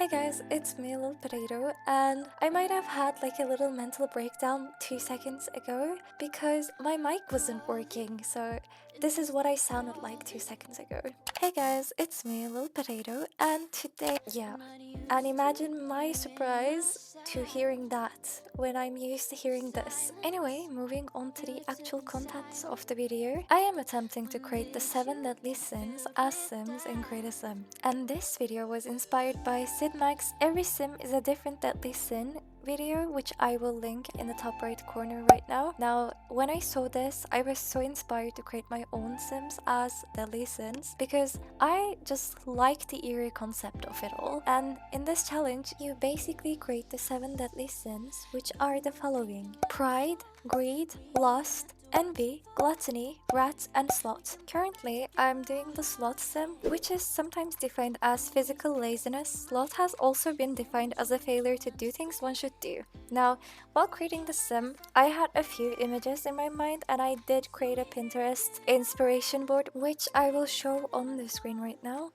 Hey guys, it's me, Lil Potato, and I might have had like a little mental breakdown 2 seconds ago because my mic wasn't working, so this is what I sounded like 2 seconds ago. Hey guys, it's me, Lil Potato, and today, and imagine my surprise to hearing that when I'm used to hearing this. Anyway, moving on to the actual contents of the video, I am attempting to create the 7 deadly sins as Sims in Create a Sim, and this video was inspired by Sid Mac's Every Sim is a Different Deadly Sin video, which I will link in the top right corner right now. Now, when I saw this, I was so inspired to create my own Sims as Deadly Sins because I just like the eerie concept of it all. And in this challenge, you basically create the 7 deadly sins, which are the following: pride, greed, lust, envy, gluttony, rats, and sloth. Currently, I'm doing the sloth sim, which is sometimes defined as physical laziness. Sloth has also been defined as a failure to do things one should do. Now, while creating the sim, I had a few images in my mind and I did create a Pinterest inspiration board, which I will show on the screen right now.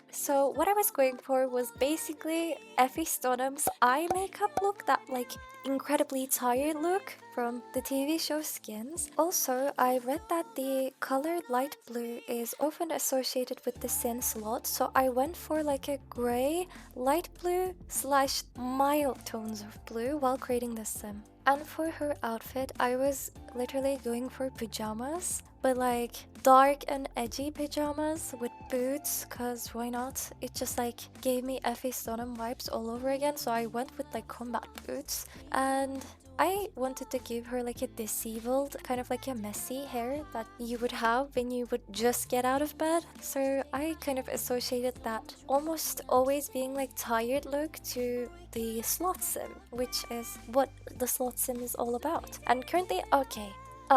So what I was going for was basically Effie Stonham's eye makeup look, that like incredibly tired look from the TV show Skins. Also, I read that the color light blue is often associated with the sin sloth, so I went for like a grey, light blue slash mild tones of blue while creating this sim. And for her outfit, I was literally going for pajamas, but like dark and edgy pajamas with boots, cause why not? It just like gave me Effie Stonham vibes all over again, so I went with like combat boots. And I wanted to give her like a disheveled, kind of like a messy hair that you would have when you would just get out of bed. So I kind of associated that almost always being like tired look to the sloth sim, which is what the sloth sim is all about. And currently,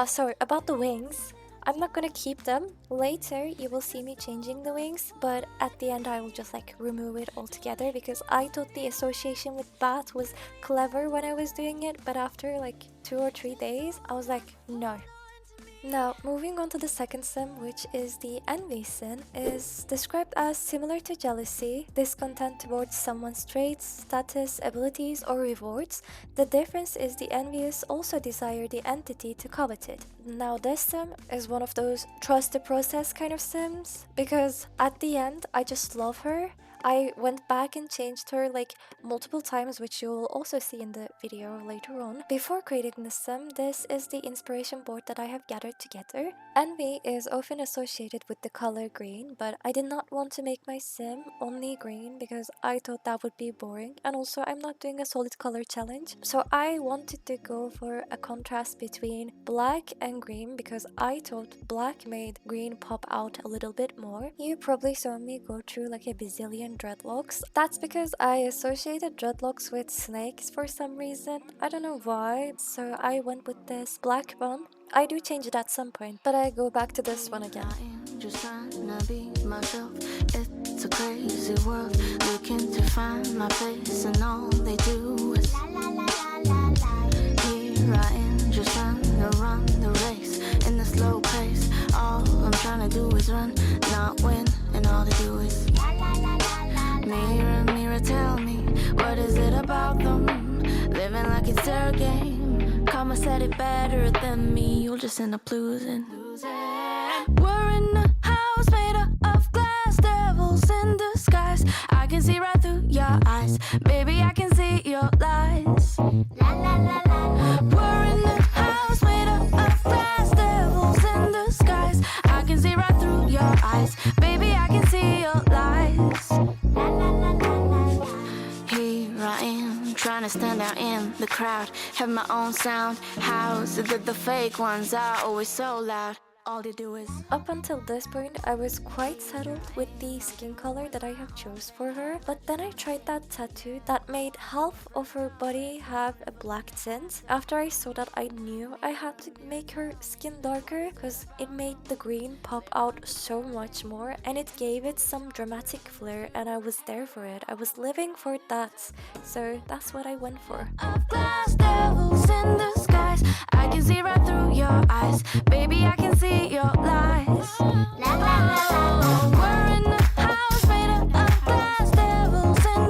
sorry, about the wings. I'm not gonna keep them. Later, you will see me changing the wings, but at the end I will just like remove it altogether because I thought the association with bat was clever when I was doing it, but after like 2 or 3 days, I was like, no. Now, moving on to the second sim, which is the envy sin, is described as similar to jealousy, discontent towards someone's traits, status, abilities, or rewards. The difference is the envious also desire the entity to covet it. Now, this sim is one of those trust the process kind of sims, because at the end, I just love her. I went back and changed her like multiple times, which you will also see in the video later on. Before creating the sim, this is the inspiration board that I have gathered together. Envy is often associated with the color green, but I did not want to make my sim only green because I thought that would be boring, and also I'm not doing a solid color challenge. So I wanted to go for a contrast between black and green because I thought black made green pop out a little bit more. You probably saw me go through like a bazillion dreadlocks. That's because I associated dreadlocks with snakes for some reason. I don't know why, so I went with this black one. I do change it at some point, but I go back to this one again. Just trying to be myself. It's a crazy world, looking to find my place, and all they do is here I am, just trying to run the race in the slow pace. All I'm trying to do is run, not win, and all they do is mirror, mirror, tell me, what is it about them? Living like it's their game. Karma said it better than me, you'll just end up losing. We're in a house made of glass, devils in disguise. I can see right through your eyes, baby, I can see your lies. La la la la. We're in a house made of glass, devils in disguise. I can see right through your eyes, baby, I can see your lies. La la la la la. Here I am, trying to stand out in the crowd, have my own sound. How's it that the fake ones are always so loud? All they do is... Up until this point, I was quite settled with the skin color that I have chose for her, but then I tried that tattoo that made half of her body have a black tint. After I saw that, I knew I had to make her skin darker because it made the green pop out so much more and it gave it some dramatic flair, and I was there for it. I was living for that, so that's what I went for. Of glass, devils in disguise. I can see right through your eyes, baby, I can see your lies. La la la la la. We're in a house made of glass, devils in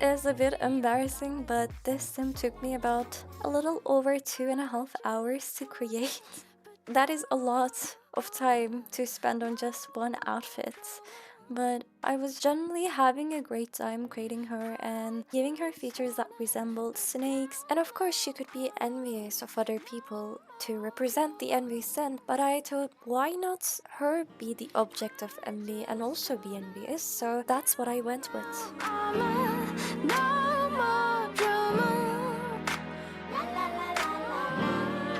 is a bit embarrassing, but this sim took me about a little over 2.5 hours to create. That is a lot of time to spend on just one outfit. But I was generally having a great time creating her and giving her features that resembled snakes. And of course, she could be envious of other people to represent the envy sin. But I thought, why not her be the object of envy and also be envious? So that's what I went with. No more drama.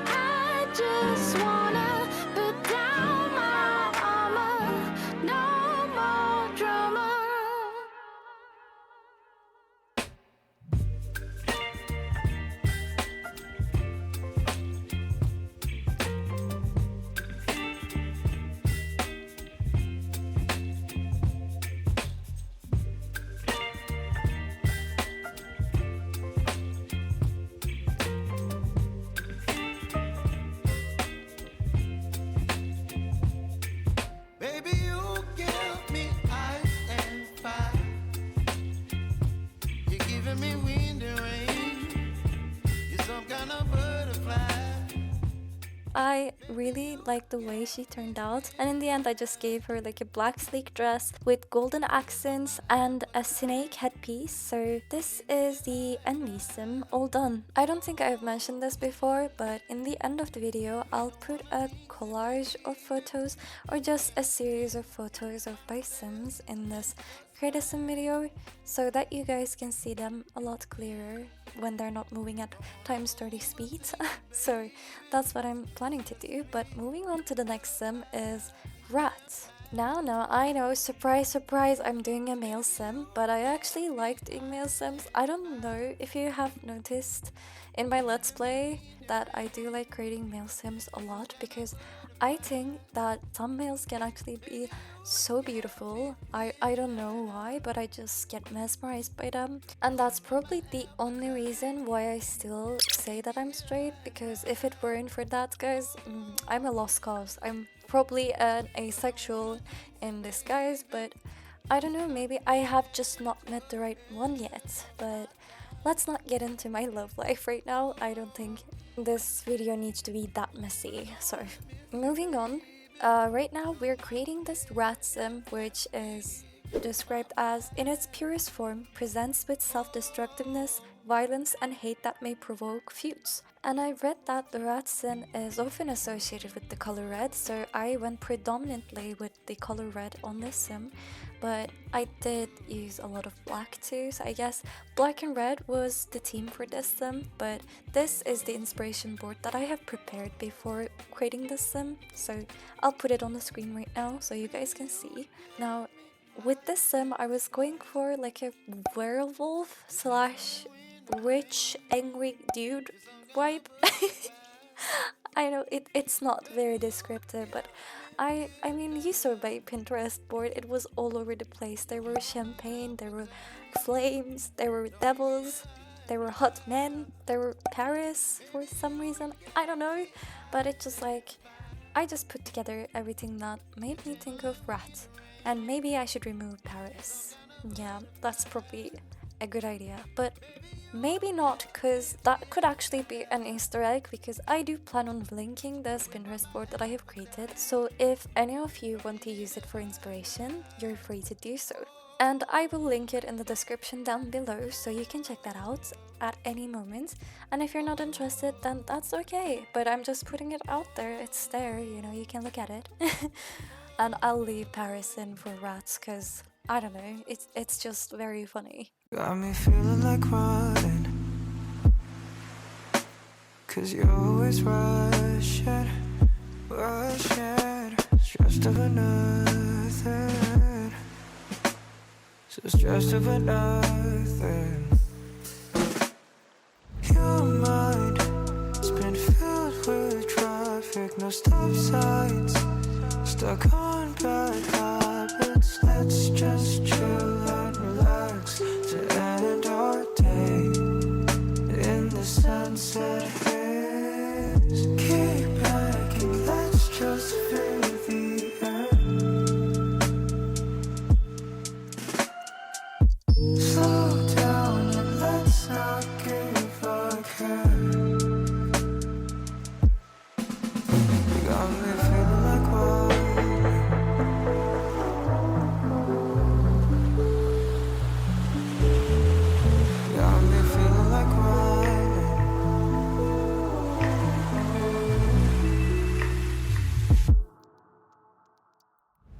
I just wanna put down my armor. No more drama. Baby, you give me ice and fire. You're giving me wind and rain. You're some kind of butterfly. I really liked the way she turned out, and in the end I just gave her like a black sleek dress with golden accents and a snake headpiece. So this is the envy sim all done. I don't think I've mentioned this before, but in the end of the video I'll put a collage of photos or just a series of photos of my sims in this create a sim video so that you guys can see them a lot clearer when they're not moving at times 30 speed. So that's what I'm planning to do. But moving on to the next sim is Rat. Now, I know, surprise, surprise, I'm doing a male sim, but I actually like doing male sims. I don't know if you have noticed in my Let's Play that I do like creating male sims a lot because I think that some males can actually be so beautiful. I don't know why, but I just get mesmerized by them. And that's probably the only reason why I still say that I'm straight, because if it weren't for that, guys, I'm a lost cause. I'm probably an asexual in disguise, but I don't know, maybe I have just not met the right one yet. But let's not get into my love life right now. I don't think this video needs to be that messy. So moving on, right now we're creating this rat sim, which is described as, in its purest form, presents with self-destructiveness, violence and hate that may provoke feuds. And I read that the rat sim is often associated with the color red, so I went predominantly with the color red on this sim. But I did use a lot of black too, so I guess black and red was the theme for this sim. But this is the inspiration board that I have prepared before creating this sim, so I'll put it on the screen right now so you guys can see. Now, with this sim, I was going for like a werewolf slash rich angry dude vibe. I know it's not very descriptive, but I mean, you saw my Pinterest board, it was all over the place. There were champagne, there were flames, there were devils, there were hot men, there were Paris for some reason, I don't know, but it just like, I just put together everything that made me think of rat, and maybe I should remove Paris. Yeah, that's probably a good idea, but maybe not, because that could actually be an Easter egg, because I do plan on linking this Pinterest board that I have created, so if any of you want to use it for inspiration, you're free to do so. And I will link it in the description down below, so you can check that out at any moment. And if you're not interested, then that's okay, but I'm just putting it out there, it's there, you know, you can look at it. And I'll leave Paris in for rats, because I don't know, it's just very funny. Got me feeling like running, 'cause you're always rushing, stressed over nothing, so stressed over nothing. Your mind has been filled with traffic, no stop signs, stuck on bad habits. Let's just chill and relax to end our day in the sunset haze. Keep packing, let's just feel the end. Slow down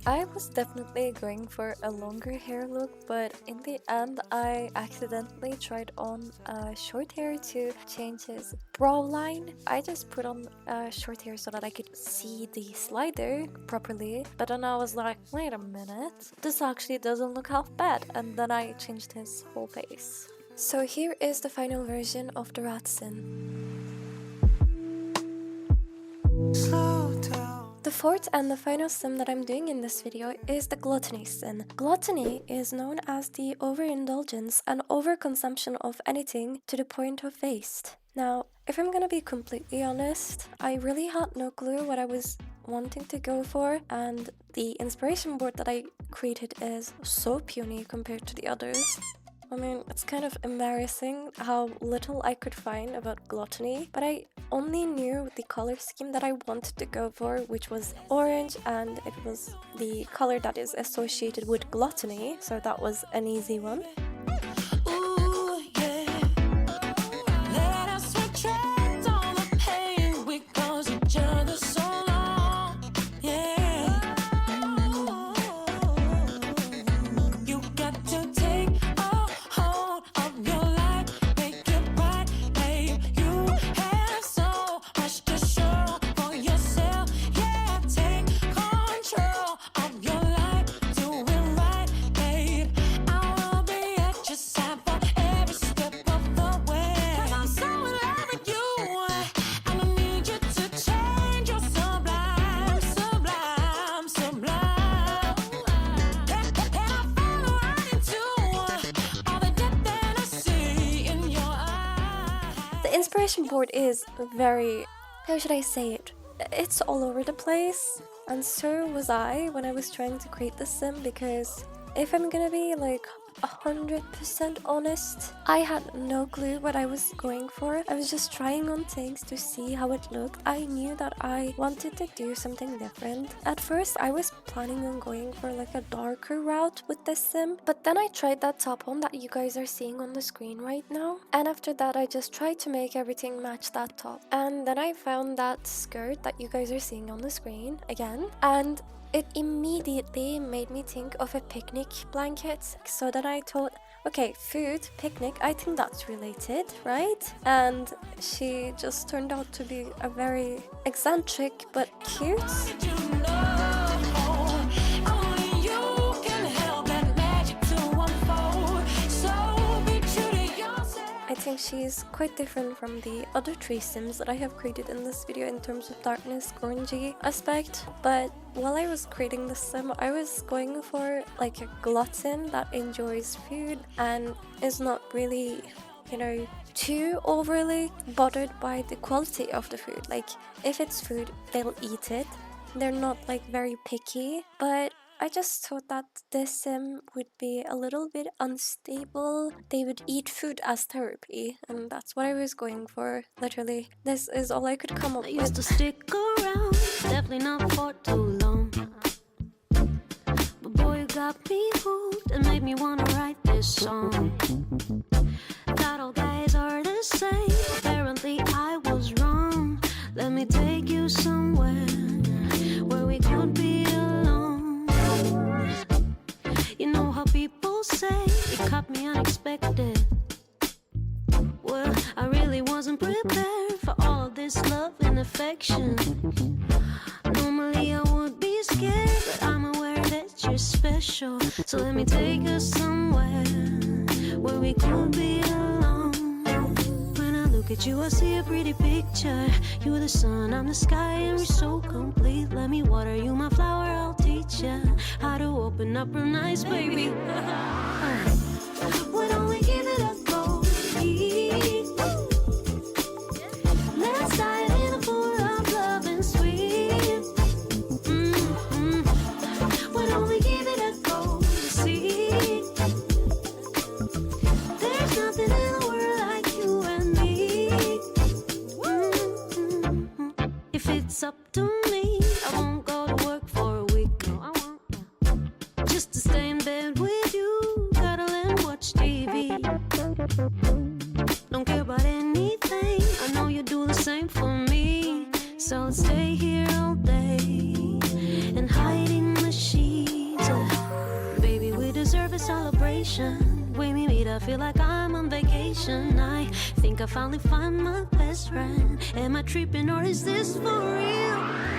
I was definitely going for a longer hair look, but in the end I accidentally tried on short hair to change his brow line. I just put on short hair so that I could see the slider properly, but then I was like, wait a minute, this actually doesn't look half bad, and then I changed his whole face. So here is the final version of the rat sin. Slow down. The fourth and the final sin that I'm doing in this video is the gluttony sin. Gluttony is known as the overindulgence and overconsumption of anything to the point of waste. Now, if I'm gonna be completely honest, I really had no clue what I was wanting to go for, and the inspiration board that I created is so puny compared to the others. I mean, it's kind of embarrassing how little I could find about gluttony, but I only knew the color scheme that I wanted to go for, which was orange, and it was the color that is associated with gluttony, so that was an easy one. Ooh, yeah. Let us retract all the pain we caused each other so long. Yeah. You got to take a hold of your life, make it right, babe. You have so much to show for yourself. Yeah, take control of your life, do it right, babe. I will be at your side for every step of the way. 'Cause I'm so in love with you, and I need you to change your sublime, sublime, sublime. And I follow right into all the depth that I see in your eyes. The inspiration board is very, how should I say it? It's all over the place, and so was I when I was trying to create the sim, because if I'm gonna be like 100% honest, I had no clue what I was going for. I was just trying on things to see how it looked. I knew that I wanted to do something different. At first, I was planning on going for like a darker route with this sim, but then I tried that top on that you guys are seeing on the screen right now, and after that I just tried to make everything match that top. And then I found that skirt that you guys are seeing on the screen again, and it immediately made me think of a picnic blanket. So then I thought, okay, food, picnic, I think that's related, right? And she just turned out to be a very eccentric but cute. You know, only you can help that magic to unfold. So be true to yourself. I think she's quite different from the other three sims that I have created in this video in terms of darkness, grungy aspect. But while I was creating the sim, I was going for like a glutton that enjoys food and is not really, you know, too overly bothered by the quality of the food. Like, if it's food, they'll eat it. They're not like very picky, but I just thought that this sim would be a little bit unstable. They would eat food as therapy, and that's what I was going for, literally. This is all I could come up I used to with. stick around, definitely not for too long. But boy, you got me hooked and made me wanna write this song. Thought all guys are the same, apparently I was wrong. Let me take you somewhere where we could be alone. You know how people say it caught me unexpected. Well, I really wasn't prepared for all this love and affection. Normally I would be scared, but I'm aware that you're special. So let me take us somewhere where we could be alone. When I look at you, I see a pretty picture. You're the sun, I'm the sky, and we're so complete. Let me water you, my flower, I'll teach you how to open up real nice, baby. Why don't we give it a go? Let's dive in a pool of love and sweet. Why don't we give it a go? See, there's nothing in the world like you and me. If it's up to me, I won't go to work for a week. No, I won't. Just to stay in bed with you, cuddle and watch TV. sensation. When we meet, I feel like I'm on vacation. I think I finally find my best friend. Am I tripping or is this for real?